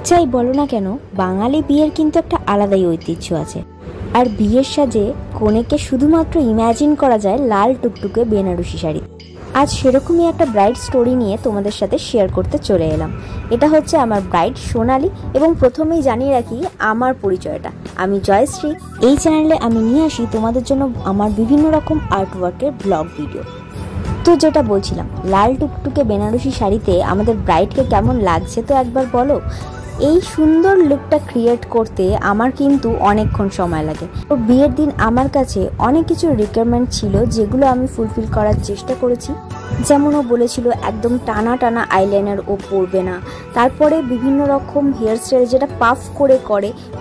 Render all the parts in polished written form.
যাই বলো না কেন, বাঙালি বিয়ের কিন্তু একটা আলাদাই ঐতিহ্য আছে। আর বিয়ের সাজে কনেকে শুধুমাত্র ইম্যাজিন করা যায় লাল টুকটুকে বেনারসি শাড়ি। আজ সেরকমই একটা ব্রাইড স্টোরি নিয়ে তোমাদের সাথে শেয়ার করতে চলে এলাম। এটা হচ্ছে আমার ব্রাইড সোনালি, এবং প্রথমেই জানিয়ে রাখি আমার পরিচয়টা। আমি জয়শ্রী। এই চ্যানেলে আমি নিয়ে আসি তোমাদের জন্য আমার বিভিন্ন রকম আর্টওয়ার্কের ব্লগ ভিডিও। তো যেটা বলছিলাম, লাল টুকটুকে বেনারসি শাড়িতে আমাদের ব্রাইডকে কেমন লাগছে তো একবার বলো। এই সুন্দর লুকটা ক্রিয়েট করতে আমার কিন্তু অনেকক্ষণ সময় লাগে। তো বিয়ের দিন আমার কাছে অনেক কিছু রিকোয়ারমেন্ট ছিল, যেগুলো আমি ফুলফিল করার চেষ্টা করেছি। যেমন ও বলেছিল একদম টানা টানা আইলাইনার ও পরবে না, তারপরে বিভিন্ন রকম হেয়ারস্টাইল যেটা পাফ করে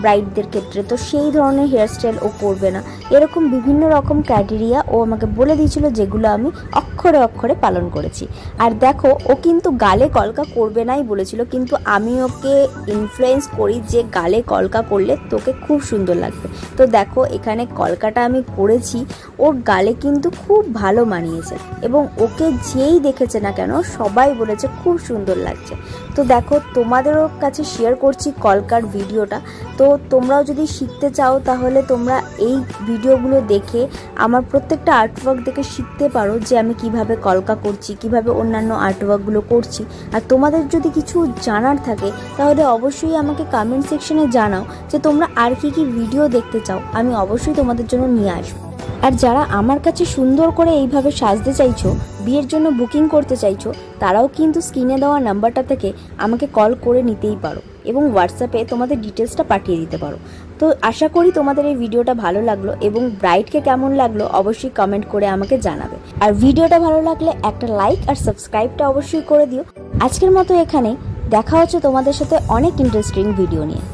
ব্রাইডদের ক্ষেত্রে, তো সেই ধরনের হেয়ারস্টাইল ও করবে না। এরকম বিভিন্ন রকম ক্রাইটেরিয়া ও আমাকে বলে দিয়েছিল, যেগুলো আমি অক্ষরে অক্ষরে পালন করেছি। আর দেখো, ও কিন্তু গালে কলকা করবে নাই বলেছিল, কিন্তু আমি ওকে ইনফ্লুয়েন্স করি যে গালে কলকা করলে তোকে খুব সুন্দর লাগবে। তো দেখো, এখানে কলকাটা আমি করেছি, ওর গালে কিন্তু খুব ভালো মানিয়েছে, এবং ওকে যেই দেখেছে না কেন সবাই বলেছে খুব সুন্দর লাগছে। তো দেখো, তোমাদেরও কাছে শেয়ার করছি কলকার ভিডিওটা। তো তোমরাও যদি শিখতে চাও তাহলে তোমরা এই ভিডিওগুলো দেখে আমার প্রত্যেকটা আর্টওয়ার্ক দেখে শিখতে পারো, যে আমি কিভাবে কলকা করছি, কিভাবে অন্যান্য আর্টওয়ার্কগুলো করছি। আর তোমাদের যদি কিছু জানার থাকে তাহলে অবশ্যই আমাকে কমেন্ট সেকশনে জানাও, যে তোমরা আর কি কি ভিডিও দেখতে চাও, আমি অবশ্যই তোমাদের জন্য নিয়ে আসবো। আর যারা আমার কাছে সুন্দর করে এইভাবে সাজতে চাইছো, বিয়ের জন্য বুকিং করতে চাইছো, তারাও কিন্তু স্ক্রিনে দেওয়া নাম্বারটা থেকে আমাকে কল করে নিতেই পারো, এবং হোয়াটসঅ্যাপে তোমাদের ডিটেলসটা পাঠিয়ে দিতে পারো। তো আশা করি তোমাদের এই ভিডিওটা ভালো লাগলো, এবং ব্রাইডকে কেমন লাগলো অবশ্যই কমেন্ট করে আমাকে জানাবে। আর ভিডিওটা ভালো লাগলে একটা লাইক আর সাবস্ক্রাইবটা অবশ্যই করে দিও। আজকের মতো এখানে দেখা হচ্ছে তোমাদের সাথে অনেক ইন্টারেস্টিং ভিডিও নিয়ে।